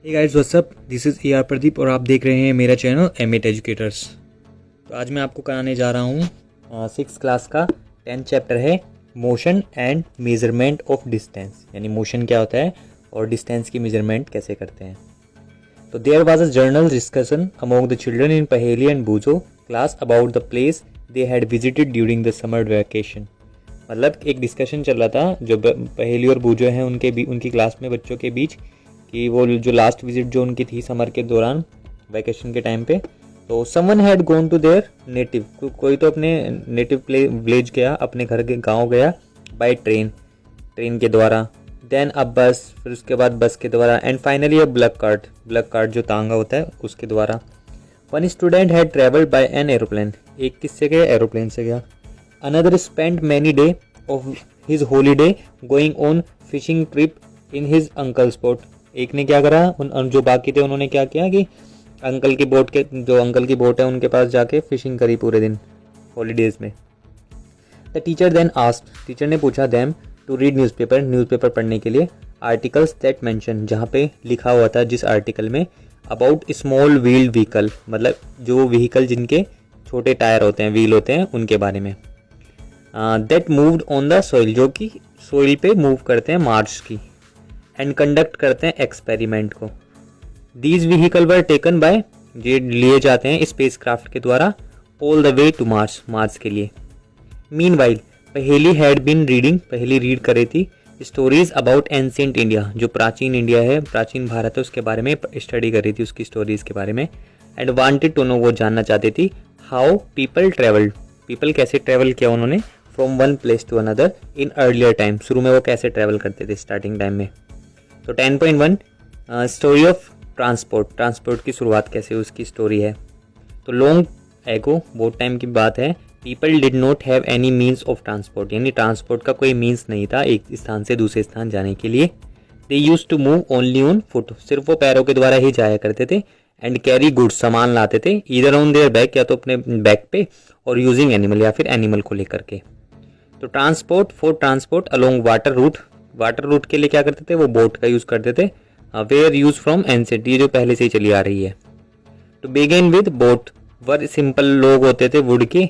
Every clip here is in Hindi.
Hey guys what's up, this is AR Pradeep और आप देख रहे हैं मेरा चैनल M8 एजुकेटर्स। तो आज मैं आपको कराने जा रहा हूँ 6th क्लास का 10th चैप्टर है motion and measurement of distance, यानी मोशन क्या होता है और डिस्टेंस की मेजरमेंट कैसे करते हैं। तो there was a general discussion among the children in Paheli and Boojho class about the place they had visited during the summer vacation. मतलब एक डिस्कशन चल रहा था जो पहेली और बूजो हैं उनकी क्लास में बच्चों के बीच कि वो जो लास्ट विजिट जो उनकी थी समर के दौरान वैकेशन के टाइम पे, तो someone had gone to their native, कोई तो अपने नेटिव विलेज गया, अपने घर के गांव गया बाय ट्रेन के द्वारा, देन अ बस, फिर उसके बाद बस के द्वारा, and finally a block cart जो तांगा होता है उसके द्वारा। One student had travelled by an aeroplane, एक किससे गया, एरोप्लेन से गया। Another spent many day of his holiday going on fishing trip in his uncle spot, एक ने क्या करा, उन जो बाकी थे उन्होंने क्या किया कि अंकल की बोट है उनके पास जाके फिशिंग करी पूरे दिन हॉलीडेज में। The teacher then asked, teacher ने पूछा देम टू रीड न्यूज़पेपर पढ़ने के लिए आर्टिकल्स दैट मेंशन, जहाँ पे लिखा हुआ था जिस आर्टिकल में अबाउट स्मॉल व्हील्ड व्हीकल, मतलब जो व्हीकल जिनके छोटे टायर होते हैं, व्हील होते हैं, उनके बारे में। That moved on the soil, जो कि सोइल पे मूव करते हैं मार्स की, एंड कंडक्ट करते हैं एक्सपेरिमेंट को। These vehicle were taken by, ये लिए जाते हैं स्पेस क्राफ्ट के द्वारा, all the way to Mars के लिए। Meanwhile Paheli had been reading, Paheli read करे थी स्टोरीज अबाउट एंशिएंट इंडिया, जो प्राचीन इंडिया है, प्राचीन भारत है, उसके बारे में स्टडी कर रही थी, उसकी स्टोरीज के बारे में। एंड वांटेड टू नो, वो जानना चाहती थी हाउ पीपल ट्रेवल्ड, पीपल कैसे ट्रेवल किया उन्होंने, from one place to another in earlier time, शुरू में वो कैसे ट्रेवल करते थे स्टार्टिंग टाइम में। तो 10.1 स्टोरी ऑफ ट्रांसपोर्ट की शुरुआत कैसे उसकी स्टोरी है। तो लॉन्ग एगो, बहुत टाइम की बात है, people did not have any means of transport, यानी ट्रांसपोर्ट का कोई मीन्स नहीं था एक स्थान से दूसरे स्थान जाने के लिए। They use to move only on foot, सिर्फ वो पैरों के द्वारा ही जाया करते थे। एंड कैरी गुड्स, सामान लाते थे, ईदर ऑन देयर बैक, या तो अपने बैक पे, और यूजिंग एनिमल, या फिर एनिमल को लेकर के। तो ट्रांसपोर्ट अलोंग वाटर रूट के लिए क्या करते थे, वो बोट का यूज करते थे। वेयर यूज फ्रॉम एंसेंट, ये जो पहले से ही चली आ रही है। To begin with boat were simple, लोग होते थे वुड के,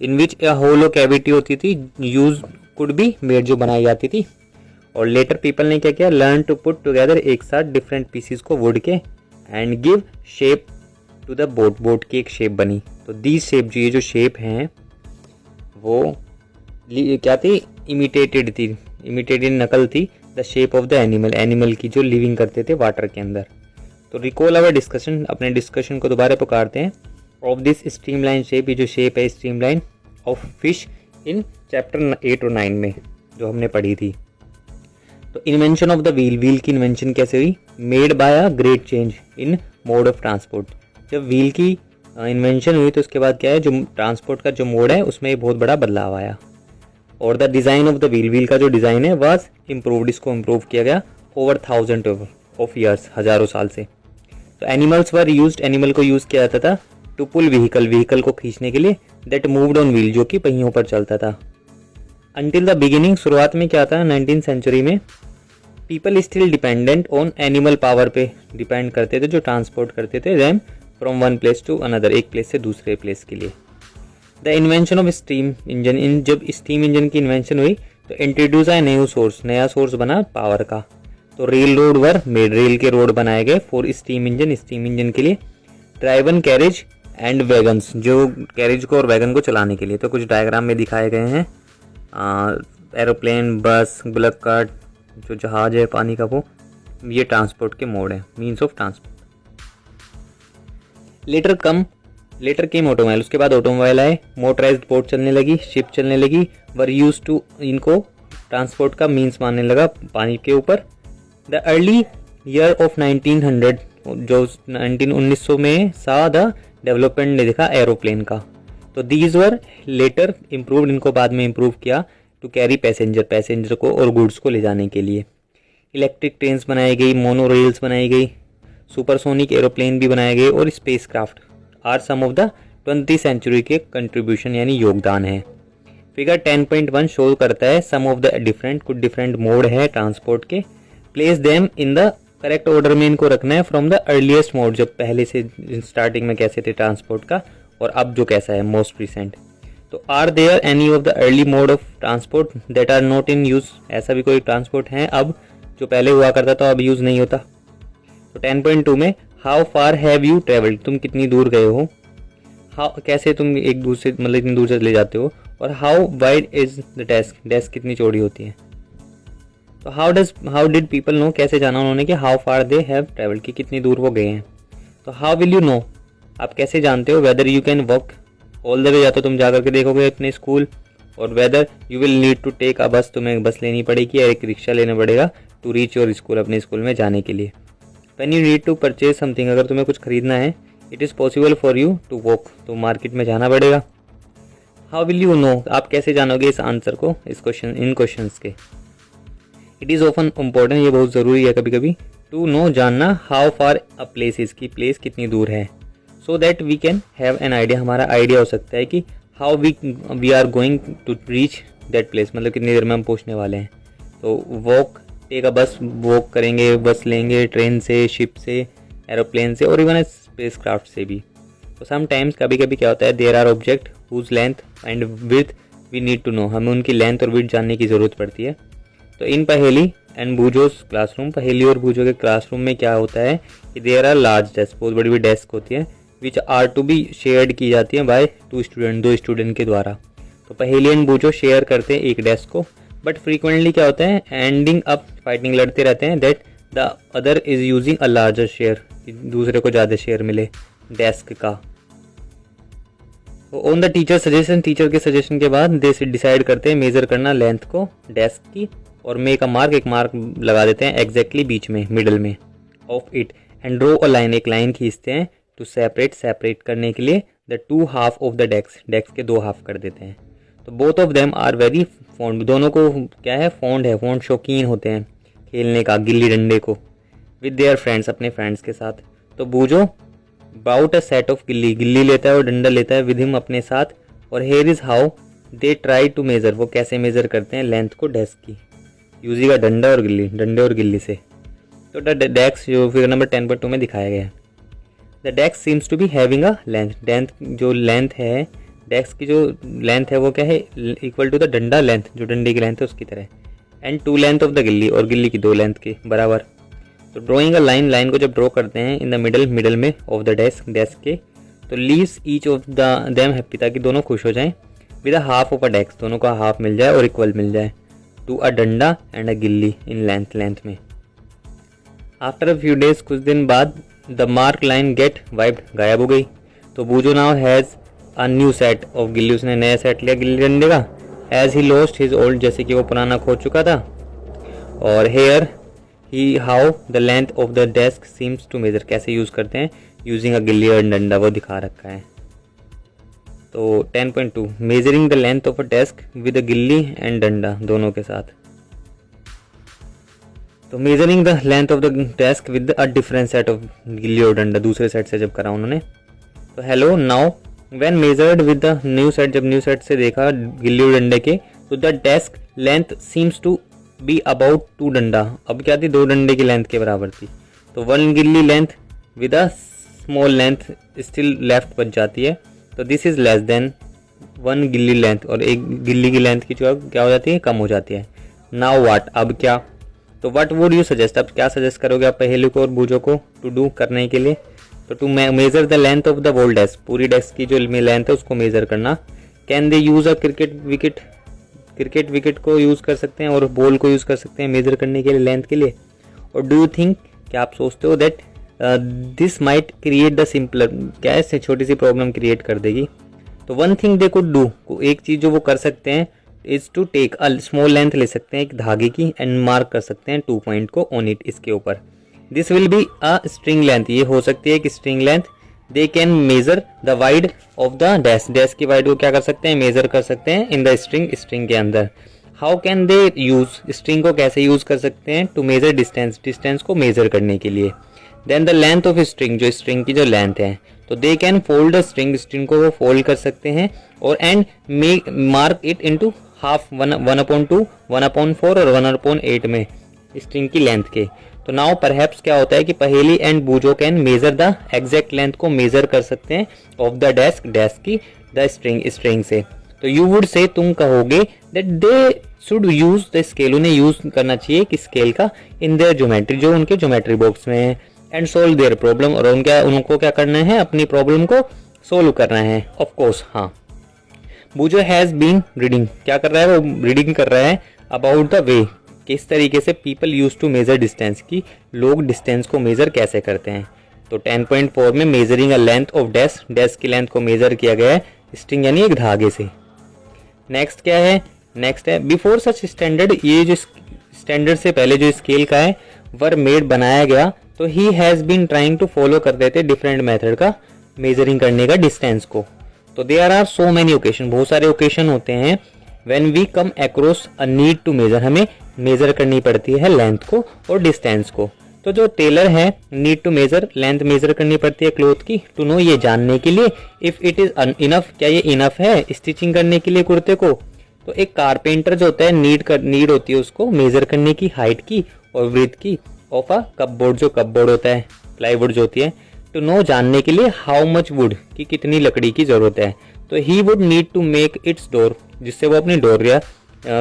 इन विच ए होलो कैविटी होती थी, यूज कुड बी मेड, जो बनाई जाती थी। और लेटर पीपल ने क्या किया, लर्न टू पुट टुगेदर, एक साथ डिफरेंट पीसीस को वुड के, and give shape to the boat की एक शेप बनी। तो दीज शेप, जो ये जो शेप हैं वो क्या थी, इमिटेटेड नकल थी the shape of the animal की, जो लिविंग करते थे वाटर के अंदर। तो रिकॉल अवर डिस्कशन, अपने डिस्कशन को दोबारा पुकारते हैं, ऑफ दिस स्ट्रीमलाइन शेप, ये जो शेप है streamline of fish in chapter 8 और 9 में जो हमने पढ़ी थी। तो इन्वेंशन ऑफ द व्हील की इन्वेंशन कैसे हुई, made by a great change in mode of transport. जब व्हील की इन्वेंशन हुई तो उसके बाद क्या है, जो ट्रांसपोर्ट का जो मोड है उसमें बहुत बड़ा बदलाव आया। और the design of the wheel का जो डिज़ाइन है वाज इम्प्रूवड, इसको इम्प्रूव किया गया ओवर 1000 ऑफ ईयर्स, हज़ारों साल से। तो एनिमल्स वर यूज्ड, एनिमल को यूज़ किया जाता था टू पुल व्हीकल को खींचने के लिए, दैट मूव्ड ऑन व्हील, जो कि पहियों पर चलता था। अंटिल द बिगिनिंग, शुरुआत में क्या था 19th सेंचुरी में, people still dependent on animal power पे डिपेंड करते थे, जो ट्रांसपोर्ट करते थे them from one place to another, एक प्लेस से दूसरे प्लेस के लिए। The invention of steam engine, जब स्टीम इंजन की इन्वेंशन हुई तो इंट्रोड्यूस आए नया सोर्स बना पावर का। तो rail road were made, rail के रोड बनाए गए फॉर स्टीम इंजन के लिए। ड्राइवन कैरेज एंड वैगन्स, जो कैरेज को और वैगन को चलाने के लिए। तो कुछ डायग्राम में दिखाए गए हैं, एरोप्लेन, बस, बुलक कार्ट, जो जहाज है पानी का, वो ये ट्रांसपोर्ट के मोड है, means of transport. Later came automobile, उसके बाद ऑटोमोबाइल आए, मोटराइज्ड बोट चलने लगी, शिप चलने लगी, वर यूज टू, इनको ट्रांसपोर्ट का मीन्स मानने लगा पानी के ऊपर। द अर्ली ईयर ऑफ 1900, जो 1900 में सा द डेवलपमेंट ने देखा एरोप्लेन का। तो दीज वर लेटर इम्प्रूव्ड, इनको बाद में इम्प्रूव किया टू कैरी पैसेंजर को और गुड्स को ले जाने के लिए। इलेक्ट्रिक ट्रेन्स बनाई गई, मोनो रेल्स बनाई गई, सुपरसोनिक एरोप्लेन भी बनाए गए, और spacecraft are some of the 20th century के कंट्रीब्यूशन, यानी योगदान है। फिगर 10.1 शो करता है सम ऑफ द कुछ डिफरेंट मोड है ट्रांसपोर्ट के। Place them in the correct order में इनको रखना है फ्रॉम द अर्लीस्ट मोड, जब पहले से स्टार्टिंग में कैसे थे ट्रांसपोर्ट का और अब जो कैसा है मोस्ट रिसेंट। तो are there any of the early mode of transport that are not in use, ऐसा भी कोई ट्रांसपोर्ट है अब जो पहले हुआ करता था अब यूज़ नहीं होता। तो 10.2 में how far have you travelled, तुम कितनी दूर गए हो, हाउ कैसे तुम एक दूसरे मतलब इतनी दूर चले जाते हो, और how wide is the desk, desk कितनी चौड़ी होती है। तो हाउ डिड पीपल नो, कैसे जाना उन्होंने कि how far they have travelled, कि कितनी दूर वो गए हैं। तो हाउ विल यू नो, आप कैसे जानते हो, whether you can walk all the way, या तो तुम जा करके देखोगे अपने स्कूल, और whether you will need to take a bus, तुम्हें बस लेनी पड़ेगी या एक रिक्शा लेना पड़ेगा टू रीच योर स्कूल, अपने स्कूल में जाने के लिए। When you need to purchase something, अगर तुम्हें कुछ खरीदना है, it is possible for you to walk, तो मार्केट में जाना पड़ेगा। हाउ विल यू नो, आप कैसे जानोगे इस आंसर को, इस क्वेश्चन इन क्वेश्चंस के। इट इज़ ऑफन इम्पोर्टेंट, ये बहुत ज़रूरी है कभी कभी, टू नो जानना how far a place is, की प्लेस कितनी दूर है, so that we can have an idea, हमारा आइडिया हो सकता है कि how we are going to reach that place, मतलब कितनी देर में हम पहुँचने वाले हैं। तो वॉक, टेक अ बस, वॉक करेंगे, बस लेंगे, ट्रेन से, शिप से, एरोप्लेन से, और इवन स्पेस क्राफ्ट से भी। तो समटाइम्स कभी कभी क्या होता है, there are object whose length and width we need to know, हमें उनकी लेंथ और विड्थ जानने की ज़रूरत पड़ती है। तो इन पहेली एंड बूजोस क्लासरूम, पहेली और बूजो के क्लासरूम में क्या होता है कि देयर आर लार्ज डेस्क, बहुत बड़ी बड़ी डेस्क होती है, which are to be shared की जाती है बाय टू स्टूडेंट, दो स्टूडेंट के द्वारा। तो पहेली एंड बूजो शेयर करते हैं एक डेस्क को, बट फ्रीक्वेंटली क्या होता है, एंडिंग अप फाइटिंग, लड़ते रहते हैं, that the other is using a larger share, दूसरे को ज़्यादा शेयर मिले डेस्क का। On the teacher suggestion, teacher के सजेशन के बाद दे डिसाइड करते हैं मेजर करना लेंथ को डेस्क की, और मेक अ मार्क, एक मार्क लगा देते हैं एग्जैक्टली बीच में, मिडल में of it, and draw a line, एक लाइन खींचते हैं टू सेपरेट करने के लिए the two half of the desk के दो हाफ कर देते हैं। तो both of them are very fond, दोनों को क्या है, फॉन्ड शौकीन होते हैं खेलने का, गिल्ली डंडे को, विद देयर फ्रेंड्स, अपने फ्रेंड्स के साथ। तो बूजो बाउट अ सेट ऑफ गिल्ली लेता है और डंडा लेता है विद हिम अपने साथ, और here is how they try to measure, वो कैसे मेजर करते हैं लेंथ को डेस्क की, यूजिंग का डंडे और गिल्ली से। तो द डेस्क जो फिगर नंबर 10.2 में दिखाया गया है, the desk seems to be having a length, जो लेंथ है डेस्क की, जो लेंथ है वो क्या है, equal to the danda length, जो डंडे की लेंथ है उसकी तरह, and to length of the gilli, और गिल्ली की दो लेंथ के बराबर। तो ड्रॉइंग अ लाइन को जब ड्रॉ करते हैं इन द मिडल में ऑफ द डेस्क के, तो leaves each of the them happy, ताकि दोनों खुश हो जाएं, with a half of a desk, दोनों का हाफ मिल जाए और इक्वल मिल जाए, टू अ डंडा and a gilli in length में। आफ्टर अ फ्यू डेज, कुछ दिन बाद, the mark line get wiped, गायब हो गई। तो Boojho now has a new set of gilli, उसने नया सेट लिया गिल्ली डंडे का, as he lost his old, जैसे कि वो पुराना खो चुका था। और here he how the length of the desk seems to measure, कैसे यूज़ करते हैं, यूजिंग अ गिल्ली और डंडा, वो दिखा रखा है। तो 10.2 measuring the length of a desk with a गिल्ली एंड डंडा, दोनों के साथ। तो measuring the length of the desk with a different set of गिल्ली और डंडा, दूसरे सेट से जब करा उन्होंने। तो hello now when measured with the new set, जब न्यू सेट से देखा गिल्ली और डंडे के, तो the desk length seems to be about 2 danda, अब क्या थी, 2 डंडे की लेंथ के बराबर थी। तो 1 गिल्ली length with a small length still left बच जाती है, तो दिस इज लेस देन 1 गिल्ली लेंथ, और एक गिल्ली की लेंथ की जो क्या हो जाती है, कम हो जाती है। नाउ व्हाट, अब क्या। तो व्हाट वुड यू सजेस्ट, अब क्या सजेस्ट करोगे आप पहेली को और बूजो को टू डू करने के लिए। तो to measure the length of the whole desk, पूरी डेस्क की जो लेंथ है उसको मेजर करना। Can they use a cricket wicket को यूज़ कर सकते हैं और बॉल को यूज़ कर सकते हैं मेजर करने के लिए, लेंथ के लिए। और डू यू थिंक, क्या आप सोचते हो that this might create the simpler, क्या ऐसे छोटी सी प्रॉब्लम क्रिएट कर देगी। तो one thing they could do, एक चीज़ जो वो कर सकते हैं, is to take a small length ले सकते हैं एक धागे की, एंड मार्क कर सकते हैं 2 पॉइंट को ऑन इट, इसके ऊपर। This will be a string length, ये हो सकती है कि string length. They can measure the wide of the desk की वाइड को क्या कर सकते हैं, मेजर कर सकते हैं इन द स्ट्रिंग के अंदर। How can they use, string को कैसे यूज कर सकते हैं, टू मेजर डिस्टेंस को मेजर करने के लिए। Then the length of string, जो स्ट्रिंग की जो लेंथ है, तो दे कैन फोल्ड स्ट्रिंग को वो फोल्ड कर सकते हैं, और and make mark it into half, 1/2, 1/4 और 1/8 में स्ट्रिंग की लेंथ के। तो नाउ परहैप्स क्या होता है कि पहेली and बूजो can measure the exact length को मेजर कर सकते हैं ऑफ द डेस्क, डेस्क की द स्ट्रिंग से। तो यू वुड से तुम कहोगे that they should use the scale, उन्हें यूज करना चाहिए कि स्केल का इन देयर ज्योमेट्री, जो उनके ज्योमेट्री बॉक्स में है, एंड सोल्व देयर प्रॉब्लम, और उनको क्या करना है, अपनी प्रॉब्लम को सोल्व करना है। ऑफ कोर्स हाँ। बूजो हैज बीन रीडिंग, क्या कर रहा है वो, रीडिंग कर रहा है अबाउट द वे, किस तरीके से people use to measure distance, की लोग डिस्टेंस को मेजर कैसे करते हैं। तो 10.4 में measuring a length of desk, desk की लेंथ को मेजर किया गया है स्ट्रिंग यानी एक धागे से। नेक्स्ट क्या है, नेक्स्ट है बिफोर सच स्टैंडर्ड, ये जो स्टैंडर्ड से पहले जो स्केल का है वर मेड बनाया गया, तो he has been trying to follow कर देते डिफरेंट मेथड का मेजरिंग करने का डिस्टेंस को। तो there are so many occasion, बहुत सारे ओकेशन होते हैं when we come across a need to measure, हमें मेजर करनी पड़ती है लेंथ को और डिस्टेंस को। तो जो टेलर है need to measure, length measure करनी पड़ती है क्लोथ की, टू नो ये जानने के लिए इफ इट इज इनफ, क्या ये इनफ है स्टिचिंग करने के लिए कुर्ते को। तो एक कारपेंटर जो होता है नीड होती है उसको मेजर करने की हाइट की और ब्रीथ की ऑफ अ कपबोर्ड, जो कपबोर्ड होता है प्लाईवुड जो होती है, टू नो जानने के लिए हाउ मच वुड की कितनी लकड़ी की जरूरत है। तो he would need to make its door, जिससे वो अपनी डोर या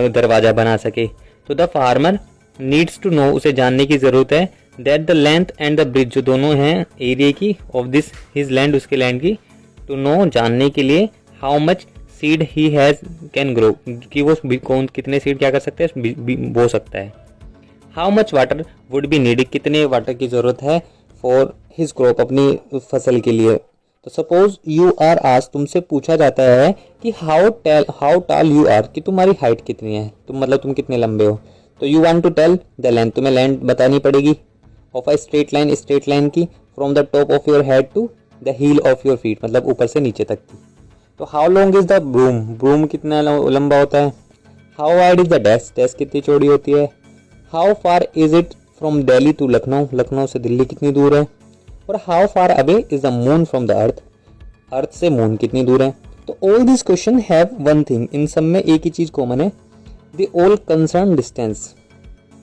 दरवाजा बना सके। तो the farmer needs to know, उसे जानने की जरूरत है that the length and the breadth, जो दोनों हैं एरिया की ऑफ दिस हिज लैंड, उसके लैंड की, टू नो जानने के लिए how much seed he has can grow, कि वो कौन कितने सीड क्या कर सकते हैं, बो सकता है। How much water would be needed, कितने वाटर की जरूरत है फॉर हिज क्रॉप, अपनी फसल के लिए। तो सपोज यू आर आज, तुमसे पूछा जाता है कि हाउ टाल यू आर, कि तुम्हारी हाइट कितनी है, तुम कितने लंबे हो। तो you want to tell the length, तुम्हें लेंथ बतानी पड़ेगी ऑफ अ स्ट्रेट लाइन की, from the top of your head to the heel of your feet, मतलब ऊपर से नीचे तक की। तो how long is the broom कितना लंबा होता है। How wide is the desk कितनी चौड़ी होती है। How far is it from Delhi to Lucknow से दिल्ली कितनी दूर है। और how far away is the moon from the earth से मून कितनी दूर है। तो all this question have one thing, इन सब में एक ही चीज कॉमन है, द ऑल कंसर्न डिस्टेंस,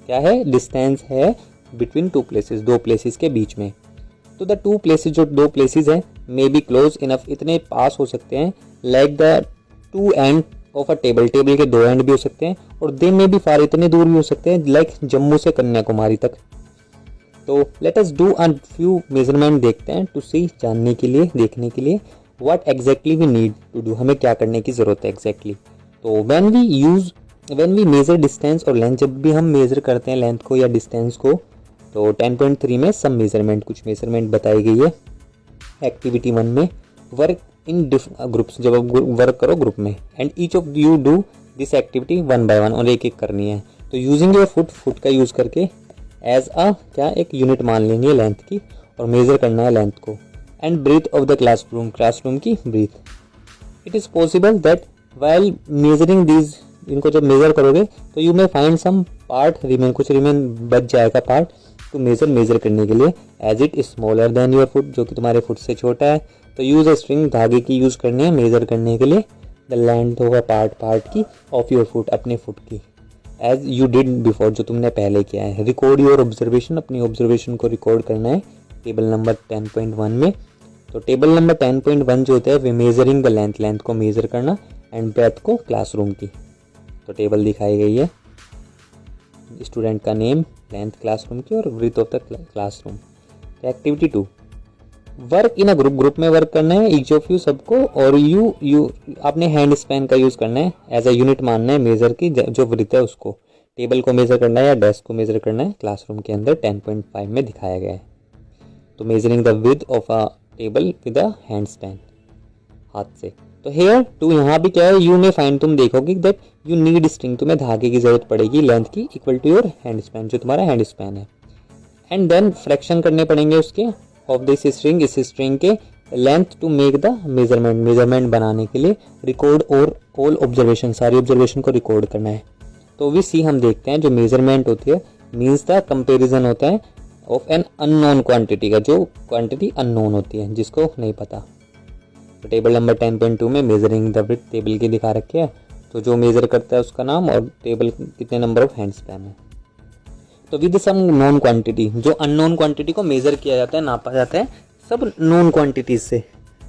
क्या है, डिस्टेंस है बिटवीन टू प्लेसेस, दो प्लेसेस के बीच में। तो द टू प्लेसेस, जो दो प्लेसेस हैं, मे बी क्लोज इनफ, इतने पास हो सकते हैं, like the two end of a table के दो एंड भी हो सकते हैं, और दे मे बी फार, इतने दूर भी हो सकते हैं, लाइक जम्मू से कन्याकुमारी तक। तो let us do a few measurement, देखते हैं टू सी, जानने के लिए, देखने के लिए, what exactly we need to do, हमें क्या करने की जरूरत है एग्जैक्टली। तो व्हेन वी मेजर डिस्टेंस और लेंथ, जब भी हम मेजर करते हैं लेंथ को या डिस्टेंस को, तो 10.3 में सम मेजरमेंट, कुछ मेजरमेंट बताई गई है। एक्टिविटी 1 में वर्क इन ग्रुप्स, जब आप वर्क करो ग्रुप में, and each of you do this activity 1 by 1, और एक एक करनी है। तो यूजिंग योर फुट का यूज करके एज अ क्या एक यूनिट मान लेनी है लेंथ की, और मेजर करना है लेंथ को। And breath of the classroom की breath. It is possible that while measuring these, इनको जब मेजर करोगे तो you may find some part remain, कुछ रिमेन बच जाएगा पार्ट टू मेजर करने के लिए, as it is smaller than your foot, जो कि तुम्हारे फुट से छोटा है। तो यूज अ स्ट्रिंग, धागे की यूज करनी है मेजर करने के लिए, द लेंथ होगा पार्ट की ऑफ योर फुट, अपने फुट की, एज यू डिड बिफोर, जो तुमने पहले किया है। रिकॉर्ड योर ऑब्जर्वेशन, अपनी ऑब्जर्वेशन को रिकॉर्ड करना है टेबल नंबर 10.1 में। तो टेबल नंबर 10.1 जो होता है वे मेजरिंग द लेंथ को मेजर करना, एंड ब्रेथ को क्लासरूम की। तो टेबल दिखाई गई है, स्टूडेंट का नेम, लेंथ क्लासरूम की, और breadth of the classroom. Activity 2, work in a group में वर्क करना है, ईच ऑफ यू, सबको, और यू अपने हैंड स्पैन का यूज करना है, एज अ यूनिट मानना है मेजर की, जो ब्रीथ है उसको, टेबल को मेजर करना है या डेस्क को मेजर करना है, क्लासरूम के अंदर 10.5 में दिखाया गया है। तो measuring the width of a table with a hand span, हाथ से। तो हेयर टू, यहाँ भी क्या है, यू में फाइंड, तुम देखोगे दैट यू नीड स्ट्रिंग, तुम्हें धागे की जरूरत पड़ेगी लेंथ की, equal to your hand span, जो तुम्हारा हैंड स्पैन है। एंड देन फ्रैक्शन करने पड़ेंगे उसके ऑफ दिस स्ट्रिंग, इस स्ट्रिंग के length to make the measurement बनाने के लिए। रिकॉर्ड और ऑल ऑब्जर्वेशन, सारी ऑब्जर्वेशन को रिकॉर्ड करना है। तो वी सी, हम देखते हैं जो मेजरमेंट होती है मीन्स द कंपेरिजन होता है ऑफ एन अननोन क्वांटिटी का, जो क्वांटिटी अननोन होती है, जिसको नहीं पता। तो टेबल नंबर 10.2 में मेजरिंग द विड्थ टेबल की दिखा रखी है, तो जो मेजर करता है उसका नाम, और टेबल कितने नंबर ऑफ हैंड स्पैन है। तो विद सम नॉन क्वांटिटी, जो अननोन क्वांटिटी को मेजर किया जाता है, नापा जाता है सब नॉन क्वांटिटीज से।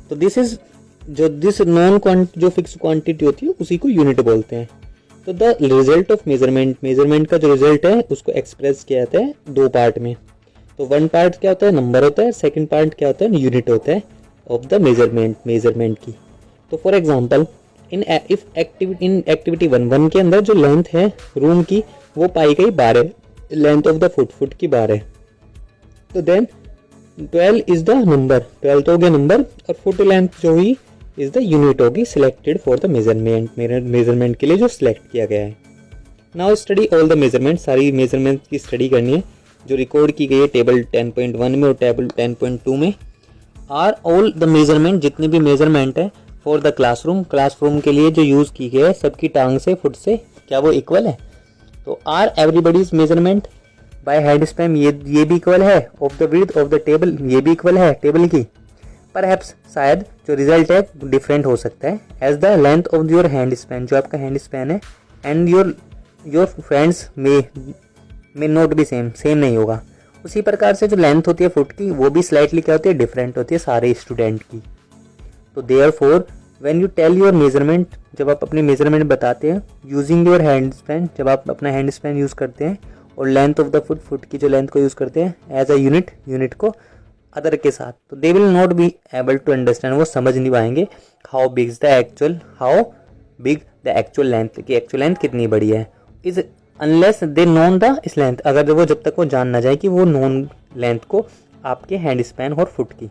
तो दिस नॉन क्वांटिटी जो फिक्स क्वांटिटी होती है उसी को यूनिट बोलते हैं। तो द रिजल्ट ऑफ मेजरमेंट का जो रिजल्ट है उसको एक्सप्रेस किया जाता है दो पार्ट में। तो वन पार्ट क्या होता है, नंबर होता है, सेकंड पार्ट क्या होता है, यूनिट होता है ऑफ द मेजरमेंट की। तो फॉर एग्जांपल इन एक्टिविटी 1 के अंदर जो लेंथ है रूम की वो पाई गई 12, लेंथ ऑफ द फुट की 12। तो देन 12 इज द नंबर, 12 तो हो गया नंबर, और फुट लेंथ जो हुई इज द यूनिट होगी सिलेक्टेड फॉर द मेजरमेंट के लिए जो सिलेक्ट किया गया है। Now study all the measurement, सारी मेजरमेंट की स्टडी करनी है जो रिकॉर्ड की गई है टेबल 10.1 में और टेबल 10.2 में। आर ऑल द मेजरमेंट, जितने भी मेजरमेंट है फॉर द क्लासरूम के लिए जो यूज की गई है सबकी टांग से फुट से क्या वो इक्वल है। तो are everybody's measurement by hand span ये भी इक्वल है, of the width of the table ये भी इक्वल है टेबल की। परहैप्स शायद जो रिजल्ट है डिफरेंट हो सकता है, as the length of your hand span, जो आपका हैंड स्पैन है, and your friends may not be same नहीं होगा। उसी प्रकार से जो लेंथ होती है फुट की वो भी स्लाइटली क्या होती है, डिफरेंट होती है सारे स्टूडेंट की। तो therefore when you tell your measurement, जब आप अपनी मेजरमेंट बताते हैं यूजिंग योर हैंड स्पैन, जब आप अपना हैंड स्पैन यूज करते हैं, और लेंथ ऑफ द फुट की जो लेंथ को यूज करते हैं एज अ यूनिट को अदर के साथ, तो they will not be able to understand, वो समझ नहीं पाएंगे how big the actual length, की एक्चुअल लेंथ कितनी बड़ी है, is unless they known the इस लेंथ, अगर वो जब तक वो जान ना जाए कि वो नोन लेंथ को आपके हैंड स्पैन और फुट की।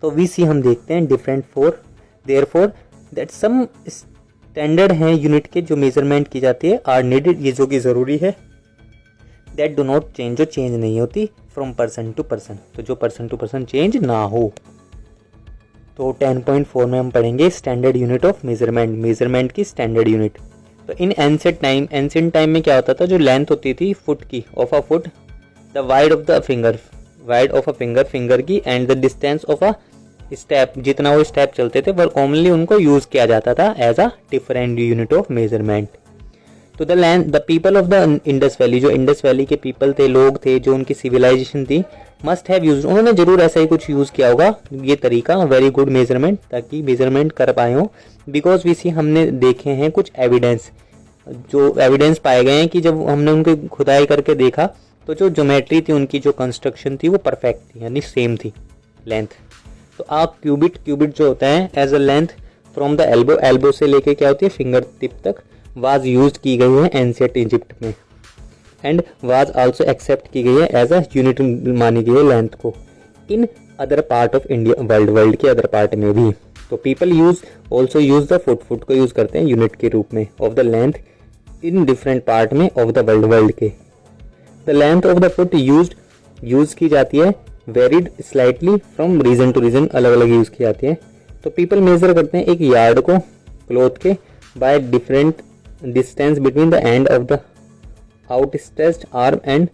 तो वी सी हम देखते हैं different for therefore that some standard हैं यूनिट के जो मेजरमेंट की जाती है आर नीडेड, ये जो कि ज़रूरी है, दैट डू नॉट चेंज, जो चेंज नहीं होती फ्रॉम पर्सन टू पर्सन, तो जो पर्सन टू पर्सन चेंज ना हो। तो 10.4 में हम पढ़ेंगे स्टैंडर्ड यूनिट ऑफ मेजरमेंट की स्टैंडर्ड यूनिट। तो इन एंशिएंट टाइम में क्या होता था, जो लेंथ होती थी फुट की of a foot, the wide of a finger की, and the distance of a step, जितना वो स्टेप चलते थे वो कॉमनली उनको यूज किया जाता था as a different unit of measurement. तो the people of the Indus valley, जो इंडस वैली के पीपल थे, लोग थे, जो उनकी सिविलाइजेशन थी, मस्ट हैव यूज, उन्होंने जरूर ऐसा ही कुछ यूज किया होगा ये तरीका, वेरी गुड मेजरमेंट, ताकि मेजरमेंट कर पाए हो। बिकॉज वी सी हमने देखे हैं कुछ एविडेंस पाए गए हैं कि जब हमने उनकी खुदाई करके देखा तो जो ज्योमेट्री थी उनकी, जो कंस्ट्रक्शन थी वो परफेक्ट थी, यानी सेम थी लेंथ। तो आप क्यूबिट जो होता है as a length from the elbow से लेके क्या होती है फिंगर टिप तक, वाज यूज की गई है एंशिएंट इजिप्ट में, एंड वाज आल्सो एक्सेप्ट की गई है एज अ यूनिट मानी गई है लेंथ को in other part of India, world के अदर पार्ट में भी। तो people also use the foot को यूज करते हैं यूनिट के रूप में of the length in different part में ऑफ द वर्ल्ड के। The length of the foot use की जाती है varied slightly from region to region, अलग अलग यूज की जाती है। तो पीपल मेजर करते हैं एक यार्ड को क्लॉथ के by different distance between the end of the outstretched arm and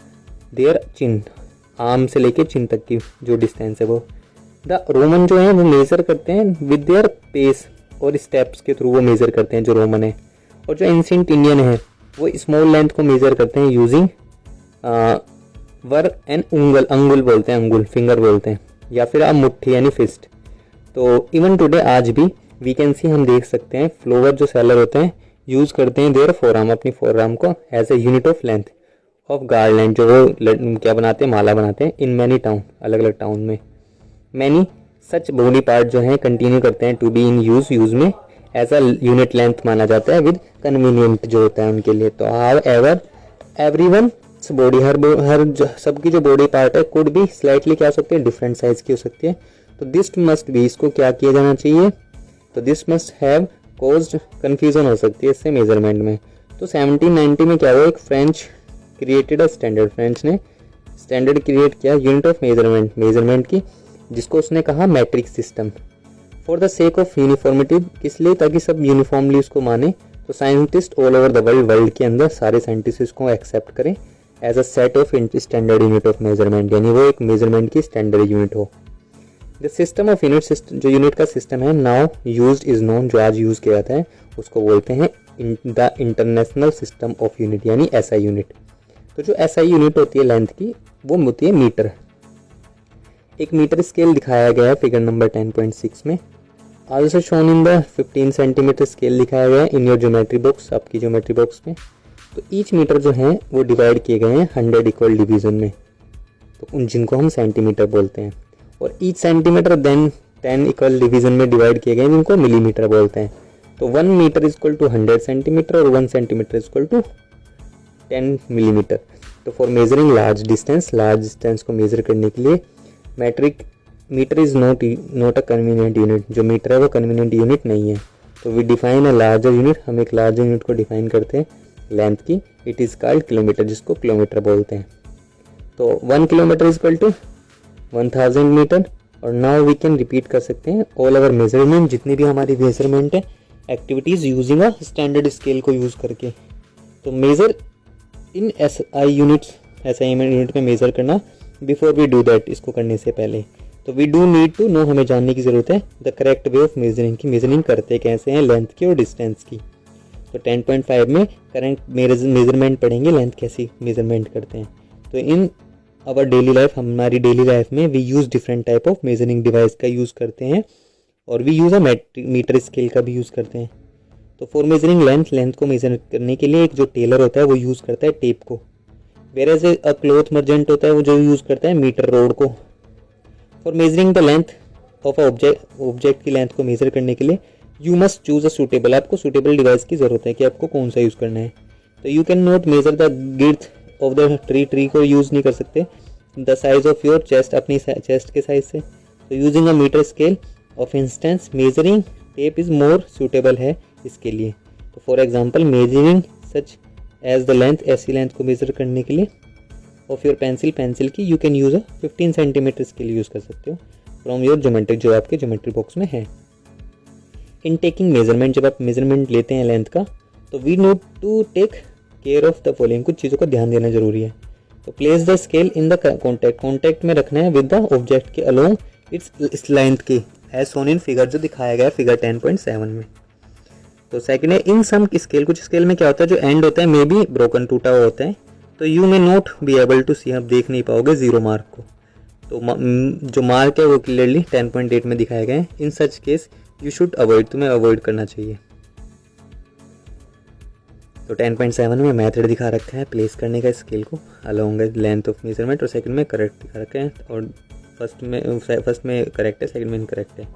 their chin, arm से लेके चिन तक की जो डिस्टेंस है वो। द रोमन जो है वो मेजर करते हैं विद देयर पेस और स्टेप्स के थ्रू वो मेजर करते हैं जो रोमन है। और जो एंशिएंट इंडियन है वो स्मॉल लेंथ को मेजर करते हैं यूजिंग वर एंड अंगुल बोलते हैं, अंगुल फिंगर बोलते हैं, या फिर आप मुट्ठी यानी फिस्ट। तो इवन टुडे आज भी वी कैन सी, हम देख सकते हैं फ्लोवर जो सेलर होते हैं यूज करते हैं देयर फोरआर्म, अपनी फोरआर्म को as a unit of length of garland, जो वो क्या बनाते हैं, माला बनाते हैं इन मैनी टाउन, अलग अलग टाउन में। मैनी सच बॉडी पार्ट जो है कंटिन्यू करते हैं टू बी इन यूज में एज अ यूनिट लेंथ माना जाता है विद कन्वीनियंट जो होता है उनके लिए। तो हाउ एवर एवरीवन बॉडी, हर सबकी जो बॉडी पार्ट है कुड बी स्लाइटली क्या हो सकती है, डिफरेंट साइज की हो सकती है। तो दिस मस्ट बी, इसको क्या किया जाना चाहिए, तो this must have caused confusion हो सकती है इससे मेजरमेंट में। तो 1790 में क्या हुआ, एक French created a standard, French ने स्टैंडर्ड क्रिएट किया यूनिट ऑफ मेजरमेंट की, जिसको उसने कहा metric system, for the sake of uniformity, किस लिए, ताकि सब यूनिफॉर्मली उसको माने। तो scientist all over the world के अंदर सारे साइंटिस्ट इसको एक्सेप्ट करें as a set of standard unit of measurement, यानी वो एक मेजरमेंट की स्टैंडर्ड यूनिट हो। द सिस्टम ऑफ यूनिट, जो यूनिट का सिस्टम है नाउ यूज्ड इज नोन, जो आज यूज किया जाता है उसको बोलते हैं the international system of unit, यानी ऐसा यूनिट। तो जो SI यूनिट होती है लेंथ की वो होती है मीटर। एक मीटर स्केल दिखाया गया है फिगर नंबर 10.6 में। Also shown in the 15 centimetre scale दिखाया गया है इन योर ज्योमेट्री बॉक्स, आपकी ज्योमेट्री बॉक्स में। तो ईच मीटर जो है वो डिवाइड किए गए हैं 100 इक्वल डिवीजन में, तो उन जिनको हम सेंटीमीटर बोलते हैं। और each centimetre then 10 equal division में डिवाइड किए गए हैं जिनको मिलीमीटर बोलते हैं। तो 1 metre is equal to 100 centimetre और 1 centimetre is equal to 10 millimetre. तो फॉर मेजरिंग लार्ज डिस्टेंस को मेजर करने के लिए metric metre is not a convenient unit. जो मीटर है वो कन्वीनियंट यूनिट नहीं है। तो we define a larger unit, हम एक लार्जर यूनिट को डिफाइन करते हैं लेंथ की। इट इज़ कॉल्ड किलोमीटर, जिसको किलोमीटर बोलते हैं। तो 1 kilometre is equal to 1000 metre. और नाउ वी कैन रिपीट कर सकते हैं ऑल ओवर मेजरमेंट, जितनी भी हमारी मेजरमेंट है activities using a standard scale को यूज़ करके। तो measure in SI units, SI unit में मेज़र करना। बिफोर वी डू दैट, इसको करने से पहले तो we do need to know, हमें जानने की ज़रूरत है the correct way of measuring की, मेजरिंग करते कैसे हैं लेंथ की और डिस्टेंस की। तो 10.5 में करेंट मेजरमेंट पढ़ेंगे, लेंथ कैसी मेजरमेंट करते हैं। तो इन आवर डेली लाइफ, हमारी डेली लाइफ में we use different type of measuring device का यूज़ करते हैं और we use a metre scale का भी यूज़ करते हैं। तो फॉर मेजरिंग लेंथ को मेजर करने के लिए एक जो टेलर होता है वो यूज़ करता है टेप को, where as a cloth Merchant होता है वो जो यूज़ करता है मीटर रोड को। For measuring the length of object की लेंथ को मेजर करने के लिए you must choose a suitable, आपको सूटेबल डिवाइस की ज़रूरत है कि आपको कौन सा यूज़ करना है। तो you can not measure the girth of the tree को यूज़ नहीं कर सकते the size of your chest, अपनी चेस्ट के साइज से। तो using a metre scale of instance measuring tape is more suitable है इसके लिए। तो for example measuring such as the length, ऐसी लेंथ को मेजर करने के लिए ऑफ योर पेंसिल की you can use a 15 centimetre scale use कर सकते हो फ्रॉम योर ज्योमेट्री, जो आपके ज्योमेट्री बॉक्स में है। इन टेकिंग मेजरमेंट, जब आप मेजरमेंट लेते हैं लेंथ का, तो we need to take care of the following, कुछ चीज़ों का ध्यान देना जरूरी है। तो place the scale in the contact में रखना है विद द ऑब्जेक्ट के अलोंग इट्स लेंथ के, एज सोन इन फिगर, जो दिखाया गया है फिगर 10.7 में। तो सेकंड है इन सम स्केल, कुछ स्केल में क्या होता है जो एंड होता है मे बी ब्रोकन, टूटा हुआ होता है, तो you may not be able to see, आप देख नहीं पाओगे जीरो मार्क को। तो जो मार्क है वो क्लियरली 10.8 में दिखाया गया है। In such case you should avoid, तुम्हें अवॉइड करना चाहिए। तो 10.7 में मेथड दिखा रखा है प्लेस करने का स्केल को अलोंग लेंथ ऑफ मेजरमेंट, और सेकंड में करेक्ट दिखा रखा है, और फर्स्ट में करेक्ट है, सेकंड में इनकरेक्ट है।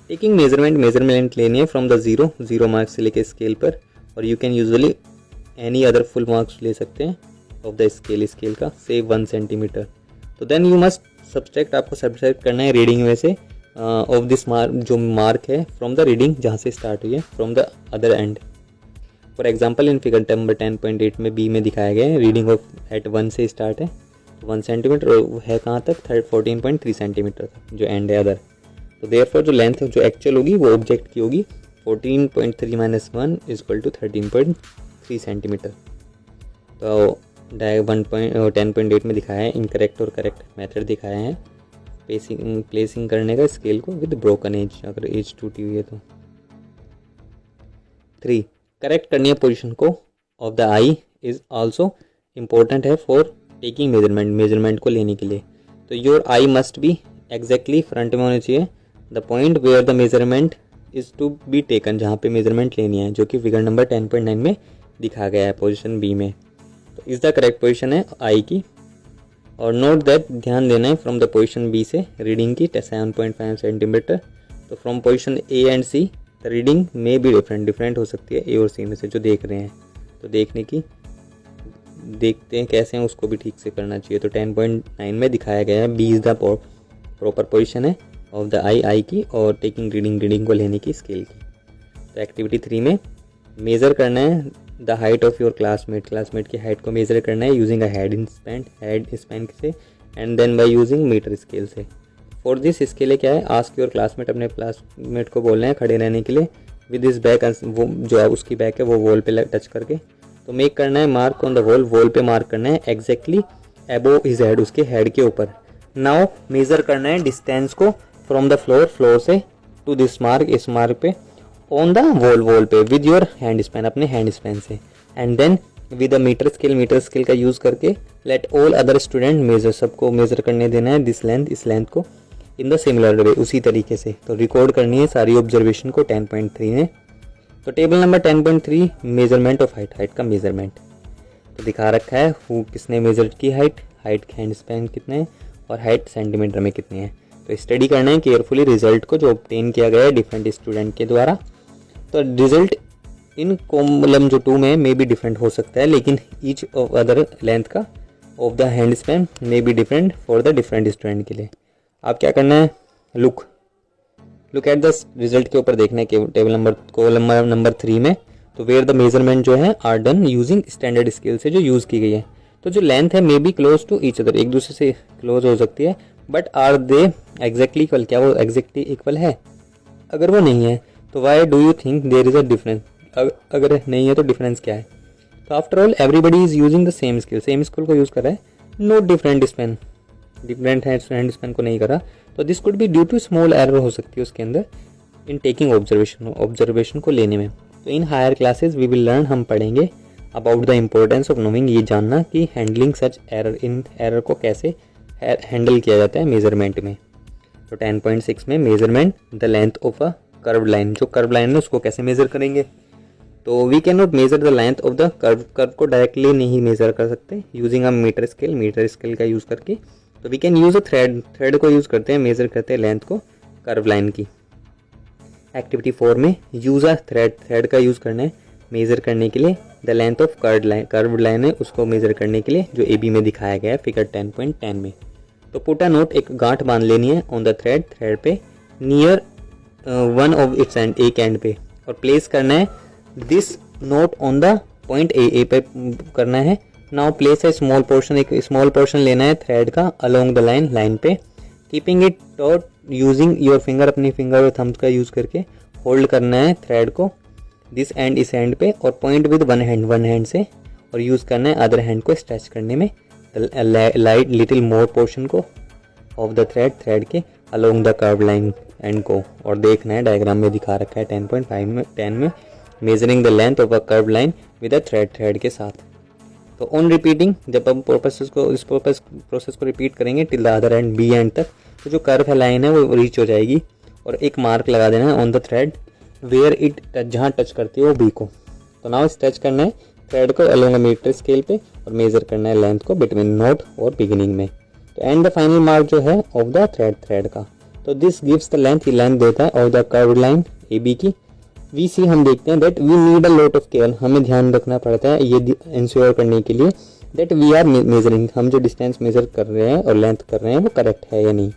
टेकिंग मेजरमेंट लेनी है फ्रॉम द जीरो मार्क से लेके स्केल पर, और you can usually any other full marks ले सकते हैं ऑफ द स्केल का, से 1 सेंटीमीटर। तो देन यू मस्ट सब्सट्रैक्ट, आपको सब्सट्रैक्ट करना है रीडिंग में से ऑफ दिस मार्क, जो मार्क है फ्रॉम द रीडिंग जहाँ से स्टार्ट हुई है, from the other and. For example in figure number 10.8 में बी में दिखाया गया है रीडिंग ऑफ एट 1 से स्टार्ट है 1 सेंटीमीटर, और है कहाँ तक 14.3 सेंटीमीटर तक जो एंड है अदर। तो देयरफॉर जो लेंथ जो एक्चुअल होगी वो ऑब्जेक्ट की होगी 14.3 minus 1 is equal to 13.3 centimetre. तो 10.8 में दिखाया है इनकरेक्ट और करेक्ट मेथड दिखाया है प्लेसिंग करने का स्केल को विद ब्रोकन एज, अगर एज टूटी हुई है तो। 3 करेक्ट करनी है पोजीशन को of the eye is also important है फॉर टेकिंग मेजरमेंट को लेने के लिए। तो your eye must be exactly front में होना चाहिए the point where the measurement is to be taken, जहाँ पे मेजरमेंट लेनी है, जो कि फिगर नंबर 10.9 में दिखा गया है पोजीशन बी में। तो इस द करेक्ट पोजीशन है आई की। और नोट दैट, ध्यान देना है फ्रॉम द पोजीशन बी से रीडिंग की 7.5 सेंटीमीटर। तो from position A and see the reading में भी डिफरेंट हो सकती है ए और सी में से जो देख रहे हैं। तो देखते हैं कैसे हैं उसको भी ठीक से करना चाहिए। तो 10.9 में दिखाया गया है B is the proper position है ऑफ द आई की, और टेकिंग रीडिंग को लेने की स्केल की। तो एक्टिविटी 3 में मेज़र करना है the height of your classmate की हाइट को मेज़र करना है यूजिंग अ हेड स्पैन से, and then by using metre scale से। फॉर दिस इसके लिए क्या है, आस्क योर क्लासमेट, अपने क्लासमेट को बोलना है खड़े रहने के लिए विद हिज बैक, वो जो उसकी बैक है वो वॉल पे टच करके। तो मेक करना है मार्क ऑन द वॉल पे मार्क करना है एग्जैक्टली अबोव हिज हेड, उसके हेड के ऊपर। नाउ मेज़र करना है डिस्टेंस को फ्रॉम द फ्लोर से टू दिस मार्क, इस मार्क पे, ऑन द वॉल पे विद योर हैंड स्पैन, अपने हैंड स्पैन से, and then with a metre scale का यूज़ करके let all other student measure, सबको मेजर करने देना है दिस लेंथ, इस लेंथ को इन द सिमिलर वे, उसी तरीके से। तो रिकॉर्ड करनी है सारी ऑब्जर्वेशन को 10.3 में। तो table number 10.3 measurement of height, height का मेजरमेंट तो दिखा रखा है। किसने मेजर की हाइट, हाइट हैंड स्पैन कितने हैं और हाइट सेंटीमीटर में कितनी है। तो स्टडी करना है केयरफुली रिजल्ट को जो ऑब्टेन किया गया है डिफरेंट स्टूडेंट के द्वारा। तो रिजल्ट इन कॉलम जो 2 में मे बी डिफरेंट हो सकता है, लेकिन ईच ऑफ अदर लेंथ का of the hand span may be different for the different student के लिए। आप क्या करना है, लुक एट द रिजल्ट के ऊपर देखना है टेबल कॉलम नंबर 3 में। तो वेयर द मेजरमेंट जो है are done using standard scale से जो यूज़ की गई है। तो जो लेंथ है may be close to each other, एक दूसरे से क्लोज हो सकती है, but are they exactly equal, क्या वो एग्जैक्टली इक्वल है। अगर वो नहीं है तो why do you think there is a difference, अगर नहीं है तो डिफरेंस क्या है। तो after all everybody is using the same scale, same scale को यूज़ कर रहा है, no different span, different hand span को नहीं करा। तो this could be due to small error हो सकती है उसके अंदर इन टेकिंग ऑब्जर्वेशन को लेने में। तो in higher classes we will learn, हम पढ़ेंगे about the importance of knowing, ये जानना कि हैंडलिंग सच एरर, इन एरर को कैसे हैंडल किया जाता है मेजरमेंट में। तो 10.6 में measurement the length of a curve line, जो कर्व लाइन है उसको कैसे मेजर करेंगे। तो we can not measure the length of the curve को डायरेक्टली नहीं मेजर कर सकते यूजिंग अ मीटर स्केल का यूज़ करके। तो we can use a thread को यूज़ करते हैं, मेजर करते हैं लेंथ को कर्व लाइन की। एक्टिविटी 4 में यूज़ अ थ्रेड का यूज़ करना है मेजर करने के लिए the length of curve line है उसको मेजर करने के लिए, जो AB में दिखाया गया है फिगर 10.10 में। तो पुट अ नोट, एक गांठ बांध लेनी है ऑन द थ्रेड पे near one of its and, एक एंड पे, और प्लेस करना है this note on the point A पे करना है। नाउ प्लेस है स्मॉल पोर्शन, एक स्मॉल पोर्शन लेना है थ्रेड का अलोंग द लाइन पे, keeping it taught using your finger, अपनी फिंगर और थम्स का यूज़ करके होल्ड करना है थ्रेड को दिस एंड इस एंड पे, और पॉइंट विद वन हैंड से, और यूज़ करना है अदर हैंड को स्ट्रेच करने में लाइट लिटिल मोर पोर्शन को ऑफ द थ्रेड के along the curve line and को, और देखना है डायग्राम में दिखा रखा है 10.10 में measuring the length of a curve line with a thread के साथ। तो ऑन रिपीटिंग, जब हम इस प्रोसेस को रिपीट करेंगे till the other end B end तक, तो जो कर्व है लाइन है वो रीच हो जाएगी, और एक मार्क लगा देना है on the thread where it touch, जहाँ टच करती है वो बी को। तो नाउ टच करना है थ्रेड को अलोंग मीटर स्केल पे, और मेजर करना है लेंथ को बिटवीन नोट और बिगिनिंग में। तो एंड द फाइनल मार्क जो है ऑफ द थ्रेड का। तो दिस गिव्स द लेंथ, ये लेंथ देता है of the curve line AB की। वी सी हम देखते हैं that we need a lot of care, हमें ध्यान रखना पड़ता है ये इंश्योर करने के लिए दैट वी आर मेजरिंग, हम जो डिस्टेंस मेजर कर रहे हैं और लेंथ कर रहे हैं वो करेक्ट है या नहीं।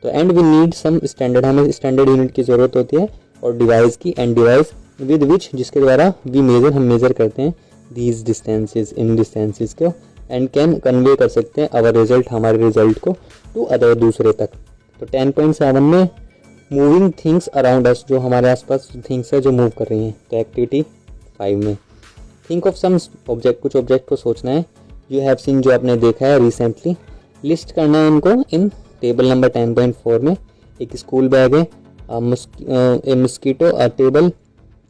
तो and we need some standard, हमें स्टैंडर्ड यूनिट की ज़रूरत होती है, और डिवाइस की, एंड डिवाइस विद विच, जिसके द्वारा वी मेजर, हम मेजर करते हैं दीज डिस्टेंसेज, इन डिस्टेंसेज को, एंड कैन कन्वे कर सकते हैं अवर रिजल्ट, हमारे रिजल्ट को टू अदर, दूसरे तक। तो 10.7 में मूविंग थिंग्स अराउंड अस, जो हमारे आसपास थिंग्स है जो मूव कर रही हैं। तो एक्टिविटी 5 में थिंक ऑफ सम ऑब्जेक्ट, कुछ ऑब्जेक्ट को सोचना है यू हैव सीन, जो आपने देखा है रिसेंटली, लिस्ट करना है इनको इन टेबल नंबर 10.4 में। एक स्कूल बैग है, a mosquito, a table,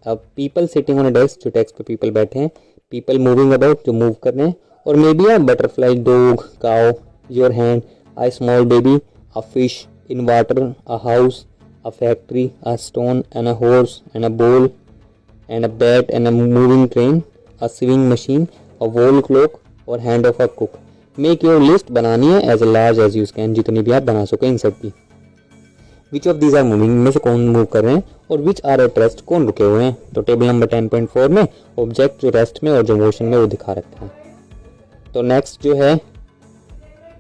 a people sitting on a desk, जो डेस्क पे पीपल बैठे हैं, पीपल मूविंग अबाउट, जो मूव कर रहे हैं, और may be a butterfly, dog, cow, your hand, a small baby, a fish in water, a house, a factory, a stone and a horse and a bowl and a bat and a moving train, a sewing machine, a wall clock और hand of a cook. Make your list, बनानी है as large as you can, जितनी भी आप बना सको इन सब की। Which of these are moving, इनमें से कौन मूव कर रहे हैं, और which are at rest, कौन रुके हुए हैं। तो टेबल नंबर 10.4 में ऑब्जेक्ट जो रेस्ट में और जो मोशन में वो दिखा रखा है। तो नेक्स्ट जो है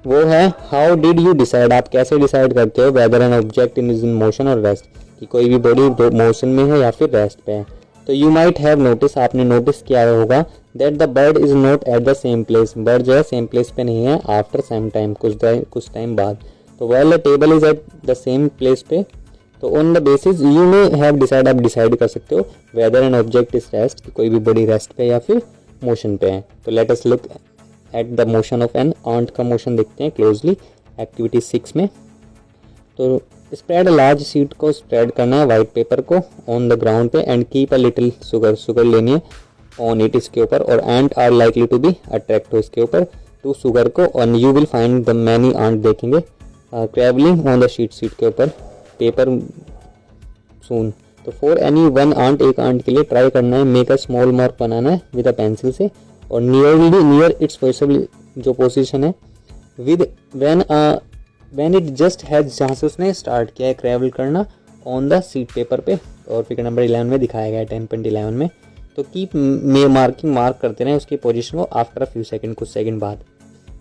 वो है हाउ डिड यू डिसाइड, आप कैसे डिसाइड करते हो whether an object is in motion और रेस्ट, कि कोई भी बॉडी मोशन में है या फिर रेस्ट पे है। तो यू माइट हैव नोटिस, आपने नोटिस किया होगा that the bird is not at the same place, bird जो है सेम प्लेस पे नहीं है आफ्टर सम टाइम, कुछ टाइम बाद। तो well the table is at the same place पे, तो on the basis you may have decide, आप डिसाइड कर सकते हो whether an object is rest, कि कोई भी बॉडी रेस्ट पे या फिर मोशन पे है। तो let us look at the motion of an ant का मोशन देखते हैं क्लोजली एक्टिविटी 6 में। तो स्प्रेड अ लार्ज शीट को स्प्रेड करना है वाइट पेपर को ऑन द ग्राउंड पे, and keep a little sugar लेनी है ऑन इट, इसके ऊपर, और ant are likely to be attract हो इसके ऊपर टू शुगर को, और you will find the many ant देखेंगे travelling on the sheet, sheet के ऊपर पेपर सून। तो फॉर एनी वन आंट, एक आंट के लिए ट्राई करना है, मेक अ स्मॉल मार्क बनाना है विद अ पेंसिल से, और नियर इट्स पॉसिबल जो पोजीशन है with when it just has, जहाँ से उसने स्टार्ट किया है ट्रैवल करना, ऑन द सीट पेपर पे, और फिगर नंबर 11 में दिखाया गया है 10.11 में। तो कीप मार्क करते रहें उसकी पोजीशन को आफ्टर अ फ्यू सेकंड, कुछ सेकंड बाद।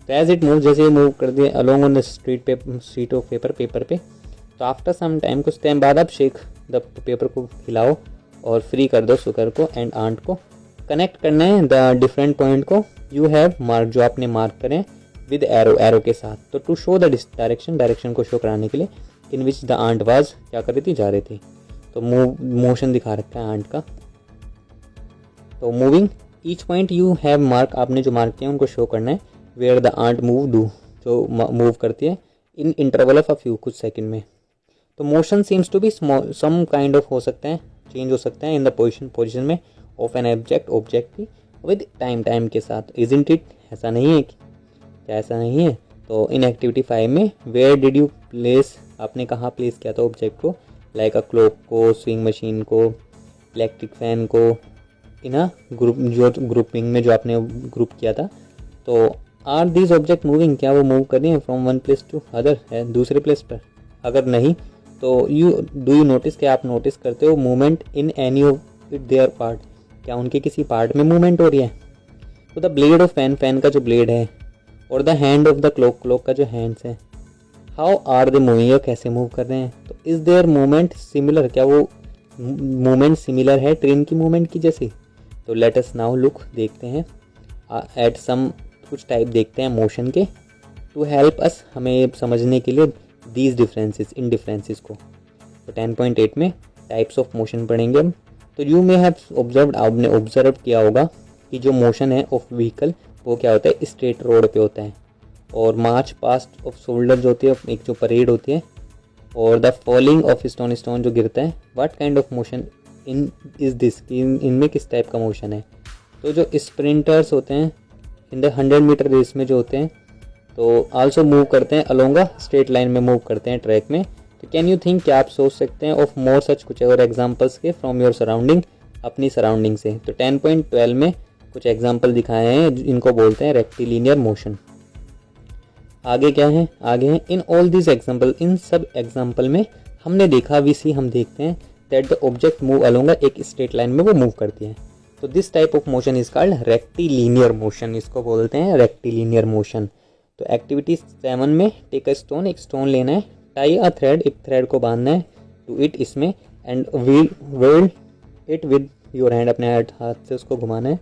तो एज इट मूव, जैसे मूव कर दिए along on the sheet of paper पे, तो आफ्टर सम टाइम, कुछ टाइम बाद आप शेक द पेपर को हिलाओ और फ्री कर दो शुगर को एंड आंट को। कनेक्ट करना है द डिफरेंट पॉइंट को यू हैव मार्क, जो आपने मार्क करें, विद एरो के साथ। तो टू शो द डायरेक्शन को शो कराने के लिए, इन विच द आंट वाज, क्या कर रही थी, जा रही थी। तो मोशन दिखा रखा है आंट का। तो moving each point you have mark, आपने जो मार्क किया उनको शो करना है, where the ant move do, जो मूव करती है in interval of a few, कुछ सेकंड में। तो motion seems to be small, some kind of हो सकता है, चेंज हो सकता है इन द पोजिशन में ऑफ एन ऑब्जेक्ट की विद टाइम के साथ। इजंट इट, ऐसा नहीं है क्या, ऐसा नहीं है। तो इन एक्टिविटी 5 में वेयर डिड यू प्लेस, आपने कहाँ प्लेस किया था ऑब्जेक्ट को, लाइक अ क्लॉक को, स्विंग मशीन को, इलेक्ट्रिक फैन को, इन अ ग्रुप, जो ग्रुपिंग में जो आपने ग्रुप किया था। तो आर दीज ऑब्जेक्ट मूविंग, क्या वो मूव कर रही हैं from one place to other, है दूसरे प्लेस पर। अगर नहीं तो डू यू नोटिस, क्या आप नोटिस करते हो movement in any of it there part, क्या उनके किसी पार्ट में मूवमेंट हो रही है। तो द ब्लेड ऑफ फैन का जो ब्लेड है, और the hand of the clock का जो हैंड्स है, हाउ आर दे मूविंग, कैसे मूव कर रहे हैं। तो इज देयर मूवमेंट सिमिलर, क्या वो मूवमेंट सिमिलर है ट्रेन की मूवमेंट की जैसी। तो लेट अस नाउ लुक, देखते हैं एट सम, कुछ टाइप देखते हैं मोशन के, टू हेल्प अस, हमें समझने के लिए दीज डिफरेंसेस, इन डिफरेंसेस को। तो 10.8 में टाइप्स ऑफ मोशन पढ़ेंगे हम। तो यू मे हैव ऑब्जर्व्ड, आपने ऑब्जर्व किया होगा कि जो मोशन है ऑफ व्हीकल, वो क्या होता है, स्ट्रेट रोड पे होता है, और मार्च पास्ट ऑफ शोल्डर जो होती है, एक जो परेड होती है, और द फॉलिंग ऑफ स्टोन जो गिरता है। What kind of motion in is this, इनमें किस टाइप का मोशन है। तो जो स्प्रिंटर्स होते हैं इन द 100 मीटर रेस में जो होते हैं, तो आल्सो मूव करते हैं अलोंग अ स्ट्रेट लाइन में मूव करते हैं ट्रैक में। तो कैन यू थिंक, क्या आप सोच सकते हैं ऑफ मोर सच, कुछ और एग्जांपल्स के, फ्रॉम योर सराउंडिंग, अपनी सराउंडिंग से। तो 10.12 में कुछ एग्जांपल दिखाए हैं, इनको बोलते हैं रेक्टिलिनियर मोशन। आगे क्या है, आगे है इन ऑल दिस एग्जांपल, इन सब एग्जांपल में हमने देखा, हम देखते हैं that the object move along एक स्ट्रेट लाइन में वो मूव करती है। तो this type of motion is called rectilinear motion, इसको बोलते हैं रेक्टिलिनियर मोशन। तो एक्टिविटी 7 में टेक अ स्टोन, एक स्टोन लेना है, टाई अ थ्रेड, एक थ्रेड को बांधना है टू इट, इसमें, and weld it with your hand, अपने हाथ से उसको घुमाना है।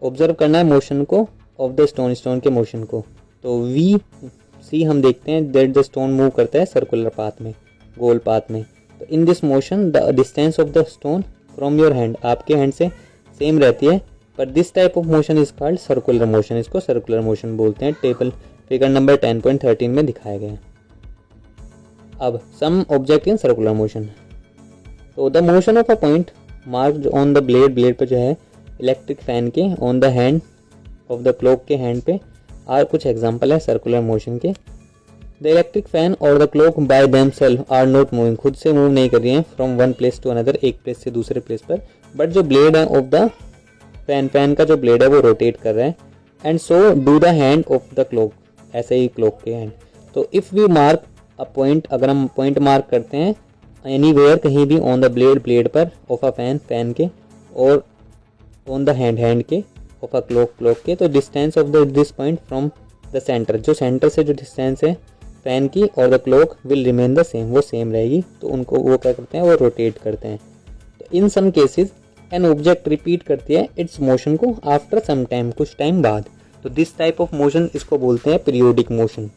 ऑब्जर्व करना है मोशन को ऑफ द स्टोन के मोशन को। तो वी सी, हम देखते हैं दैट द स्टोन मूव करता है सर्कुलर पाथ में, गोल पाथ में। तो in this motion the distance of the stone from your hand, आपके हैंड से सेम रहती है, पर this type of motion is called circular motion, इसको सर्कुलर मोशन बोलते हैं। टेबल फिगर नंबर 10.13 में दिखाया गया है। अब some object in circular motion, तो the motion of a point marked on the blade पे जो है इलेक्ट्रिक फैन के, on the hand of the clock के हैंड पे, आर कुछ एग्जांपल है सर्कुलर मोशन के। द इलेक्ट्रिक फैन और the clock by themselves are not moving, खुद से मूव नहीं कर रही हैं, from one place to another, एक प्लेस से दूसरे प्लेस पर, बट जो ब्लेड है ऑफ द फैन का जो ब्लेड है वो रोटेट कर रहा है, and so do the hand of the clock, ऐसे ही क्लॉक के हैंड। तो if we mark a point, अगर हम पॉइंट मार्क करते हैं एनीवेयर, कहीं भी, ऑन द ब्लेड पर, ऑफ अ फैन के, और ऑन द हैंड के, ऑफ अ क्लॉक के, तो distance of this point from the centre, जो सेंटर से जो डिस्टेंस है फैन की और the clock will remain the same, वो सेम रहेगी। तो उनको वो क्या करते हैं, वो रोटेट करते हैं। तो in some cases an object repeat करती है इट्स मोशन को आफ्टर सम टाइम, कुछ टाइम बाद। तो दिस टाइप ऑफ मोशन, इसको बोलते हैं पीरियोडिक मोशन।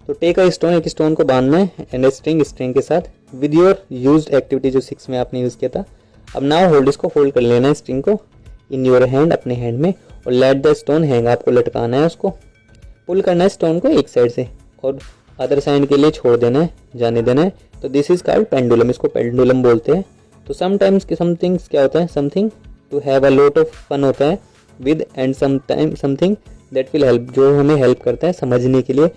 तो टेक अ स्टोन, एक स्टोन को बांधना है, एंड स्ट्रिंग के साथ, विद योर यूज्ड एक्टिविटी जो 6 में आपने यूज़ किया था। अब नाउ होल्ड, इसको होल्ड कर लेना है स्ट्रिंग को इन योर हैंड, अपने हैंड में, और लेट द स्टोन हैंग, आपको लटकाना है, उसको पुल करना है स्टोन को एक साइड से, और अदर साइड के लिए छोड़ देना है, जाने देना है। तो दिस इज कॉल्ड पेंडुलम, इसको पेंडुलम बोलते हैं। तो समटाइम्स सम थिंग्स क्या होता है, something to have a lot of fun होता है with and something that will help, जो हमें हेल्प करता है समझने के लिए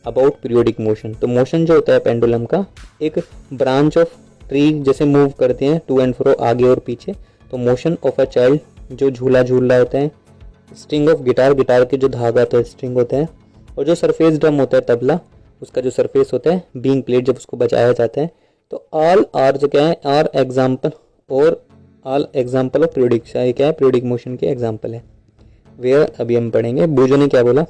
अबाउट पीरियोडिक मोशन। तो मोशन जो होता है पेंडुलम का एक ब्रांच ऑफ ट्री जैसे मूव करते हैं टू एंड फ्रो आगे और पीछे। तो मोशन ऑफ अ चाइल्ड जो झूला झूल रहा होता है, स्ट्रिंग ऑफ गिटार, गिटार के जो धागा होता है स्ट्रिंग होता है, और जो सरफेस ड्रम होता है तबला, उसका जो सरफेस होता है बीइंग प्लेट जब उसको बजाया जाता है। तो ऑल आर जो क्या है आर एग्जाम्पल और ऑल एग्जाम्पल ऑफ पीरियोडिक, क्या है पीरियोडिक मोशन के एग्जाम्पल है। वेयर अभी हम पढ़ेंगे। बूजो ने क्या बोला,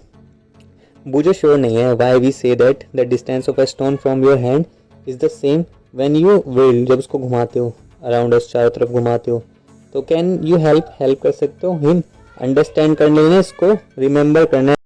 बूजो श्योर नहीं है why we say that the distance of a stone from your hand is the same when you wheel, जब उसको घुमाते हो अराउंड अस, चारों तरफ घुमाते हो। तो कैन यू हेल्प कर सकते हो हिम अंडरस्टैंड करने में, इसको रिमेंबर करना है।